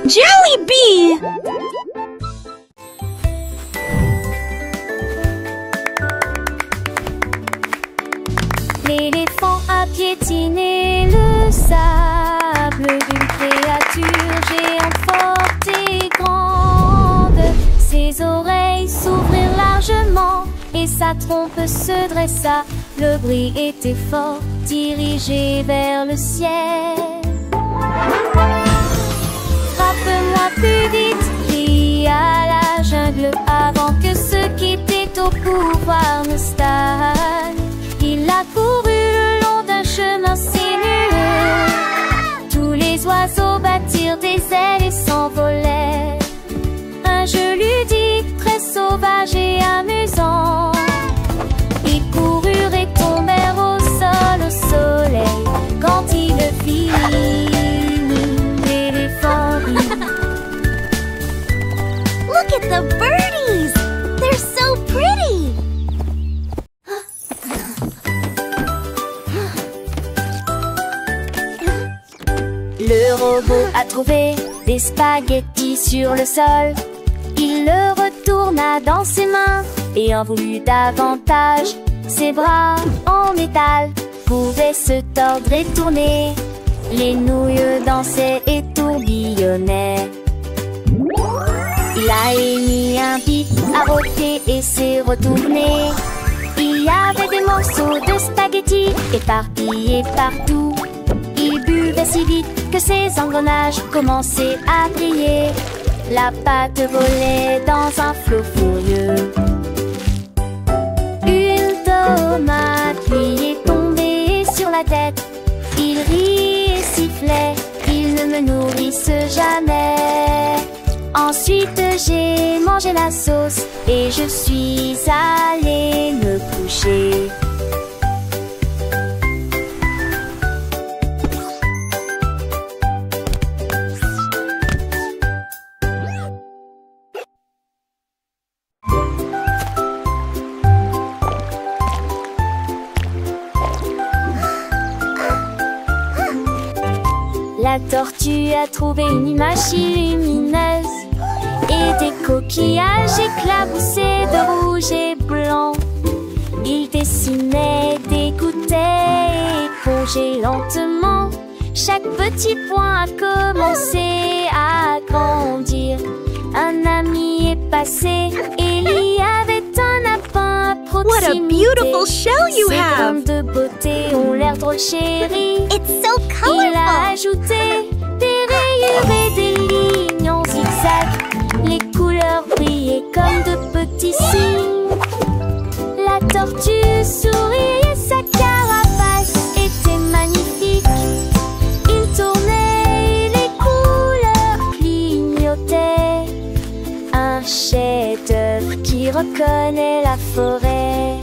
Jollibee! L'éléphant a piétiné le sable d'une créature géante forte et grande. Ses oreilles s'ouvrirent largement et sa trompe se dressa. Le bruit était fort, dirigé vers le ciel. Frappe-moi plus vite, cria la jungle, avant que ceux qui étaient au pouvoir ne stagnent. Il a couru le long d'un chemin sinueux. Tous les oiseaux battirent des ailes et s'envolèrent. Un jeu ludique, très sauvage et amusant. Ils coururent et tombèrent au sol, au soleil. Quand il le fit, l'éléphant rit. Look at the birdies! They're so pretty! Le robot a trouvé des spaghettis sur le sol. Il le retourna dans ses mains et en voulut davantage. Ses bras en métal pouvaient se tordre et tourner. Les nouilles dansaient et tourbillonnaient. Il a émis un bip, a rôté et s'est retourné. Il y avait des morceaux de spaghettis éparpillés partout. Il buvait si vite que ses engrenages commençaient à briller. La pâte volait dans un flot furieux. Une tomate lui est tombée sur la tête. Il rit et sifflait, ils ne me nourrissent jamais. Ensuite j'ai mangé la sauce et je suis allée me coucher. La tortue a trouvé une image lumineuse et des coquillages éclaboussés de rouge et blanc. Il dessinait, dégoûtait et épongeait lentement. Chaque petit point a commencé à grandir. Un ami est passé et il y avait un lapin à proximité. What a beautiful shell you Ses have! graines de beauté ont l'air drôle chérie. It's so Il a colorful! ajouté des rayures et des lignes en zigzag. Les couleurs brillaient comme de petits signes. La tortue souriait et sa carapace était magnifique. Il tournait et les couleurs clignotaient. Un chef-d'œuvre qui reconnaît la forêt.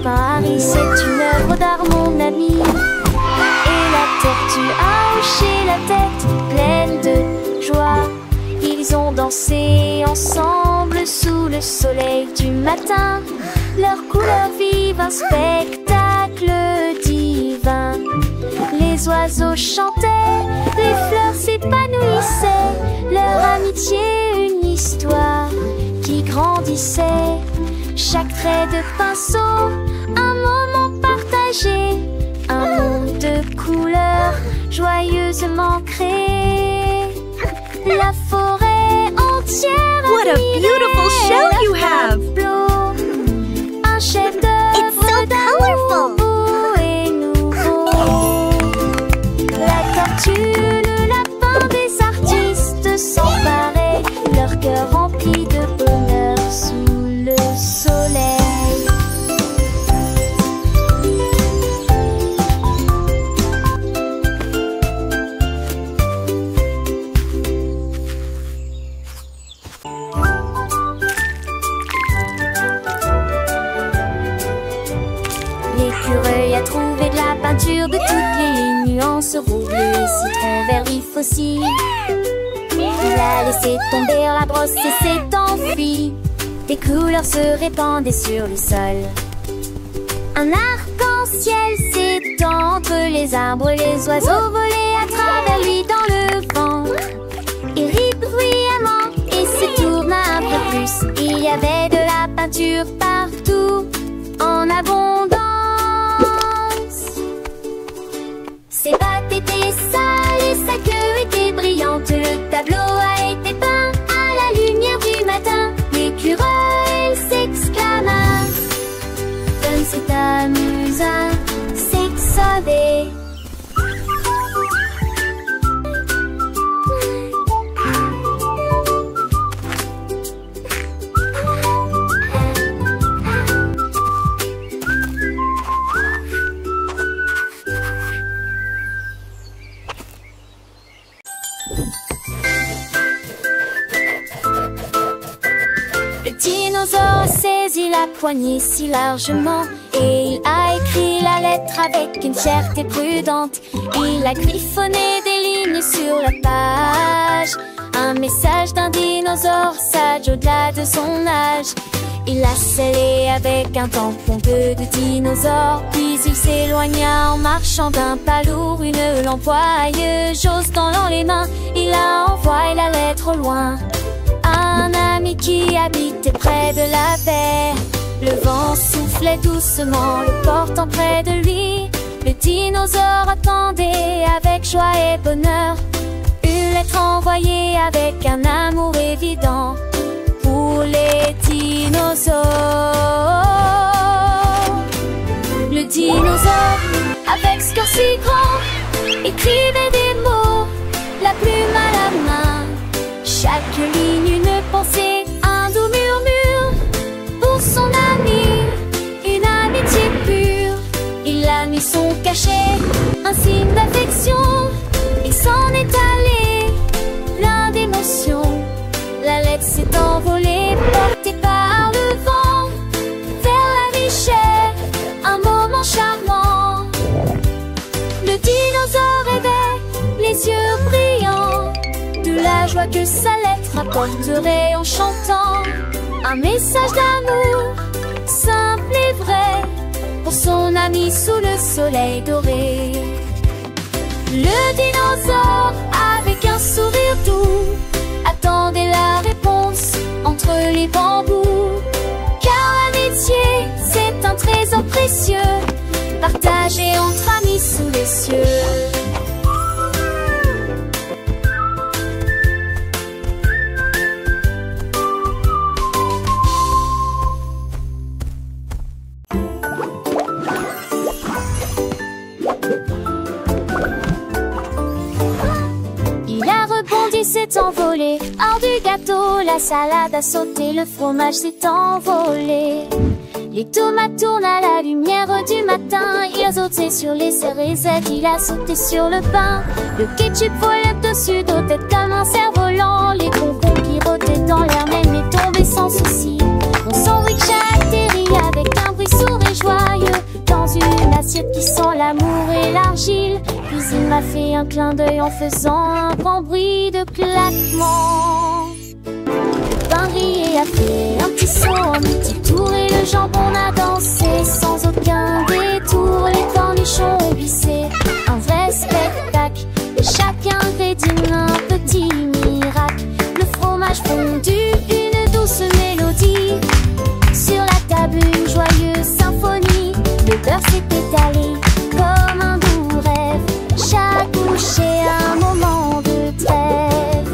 Paris, c'est une œuvre d'art, mon ami. Et la tortue a hoché la tête, pleine de joie. Ils ont dansé ensemble sous le soleil du matin. Leurs couleurs vivent un spectacle divin. Les oiseaux chantaient, les fleurs s'épanouissaient. Leur amitié, une histoire qui grandissait. Chaque trait de pinceau, un moment partagé, un monde de couleurs joyeusement créé. La forêt entière. What a beautiful shell you have! Un chef-d'œuvre It's so colorful! beau et nouveau. La tortue, le lapin des artistes s'emparaient, leur cœur rempli de bonheur sous le soleil. L'écureuil a trouvé de la peinture de toutes les nuances, rouge, bleu, citron, vert, vif aussi. Il a laissé tomber la brosse et s'est enfui. des couleurs se répandaient sur le sol. Un arc-en-ciel s'étend entre les arbres, les oiseaux volaient à travers lui dans le vent. Il rit bruyamment et se tourna un peu plus. Il y avait de la peinture partout, en abondance. Ses pattes étaient sales et sa queue était brillante. Le tableau a été peint à la lumière du matin. L'écureuil s'exclama: comme c'est amusant, c'est que sauver. Le dinosaure a saisi la poignée si largement et il a écrit la lettre avec une fierté prudente. Il a griffonné des lignes sur la page, un message d'un dinosaure sage au-delà de son âge. Il l'a scellé avec un tampon de dinosaure, puis il s'éloigna en marchant d'un pas lourd. Une lampe joyeuse dans les mains, il a envoyé la lettre au loin. Un ami qui habitait près de la baie. Le vent soufflait doucement, le portant près de lui. Le dinosaure attendait avec joie et bonheur une lettre envoyée avec un amour évident pour les dinosaures. Le dinosaure, avec ce cœur si grand, écrivait des mots, la plume à la main. Chaque ligne une pensée, un doux murmure pour son ami, une amitié pure. Il a mis son cachet, un signe d'affection, et s'en est allé, plein d'émotions. La lettre s'est envolée, portée par le vent, vers la richesse, un moment charmant. Le dinosaure rêvait, les yeux brillants, de la joie que sa lettre apporterait en chantant. Un message d'amour, simple et vrai, pour son ami sous le soleil doré. Le dinosaure, avec un sourire doux, attendait la réponse entre les bambous. Car l'amitié, c'est un trésor précieux, partagé entre amis sous les cieux. S'est envolé hors du gâteau, la salade a sauté, le fromage s'est envolé. Les tomates tournent à la lumière du matin, il a sauté sur les cérésettes, il a sauté sur le pain. Le ketchup volait dessus d'eau tête comme un cerf-volant, les concombres pirotaient dans l'air même et tombaient sans souci. Mon sandwich a atterri avec un bruit sourd et joyeux dans une assiette qui sent l'amour et l'argile. Puis il m'a fait un clin d'œil en faisant un grand bruit de claquement. Le pain grillé a fait un petit saut, un petit tour et le jambon a dansé sans aucun détour. Les cornichons ont glissé, un vrai spectacle, et chaque ingrédient un petit miracle. Le fromage fondu, une douce mélodie, sur la table une joyeuse symphonie. Le beurre s'est étalé comme un doux rêve, chaque bouchée un moment de trêve.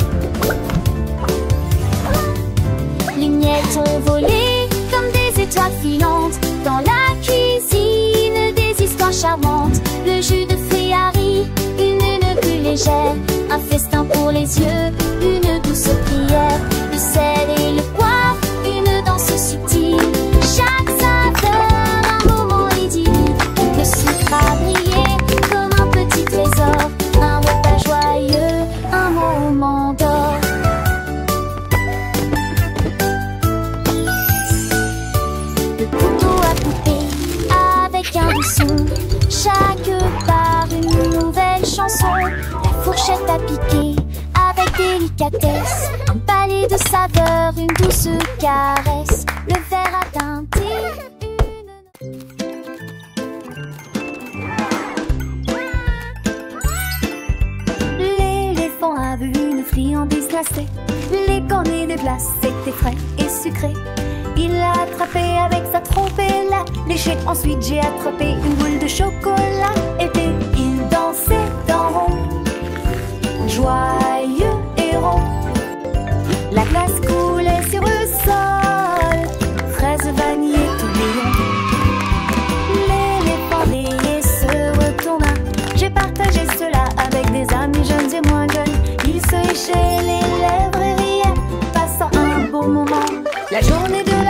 Les miettes ont volé comme des étoiles filantes dans la cuisine, des histoires charmantes. Le jus de fruits a ri, une plus légère, un festin pour les yeux, une douce prière. Le sel et le poivre, une danse subtile, chaque saveur un moment idyllique. Le sucre a brillé comme un petit trésor, un repas joyeux, un moment d'or. Le couteau a coupé avec un doux son, chaque part une nouvelle chanson. La fourchette a piqué avec délicatesse, un palais de saveurs, une douce caresse. Le ver atteint-il L'éléphant a vu une friandise glacée. Les cornets déplacés étaient frais et sucrés. Il l'a attrapé avec sa trompe et l'a léché. Ensuite j'ai attrapé une boule de chocolat. Et puis il dansait en rond, joyeux et rond. La glace coulait sur le sol, fraises, vanille et tourbillon. L'éléphant rayé se retourna. J'ai partagé cela avec des amis jeunes et moins jeunes. Ils se léchaient les lèvres et riaient, passant un beau moment. La journée de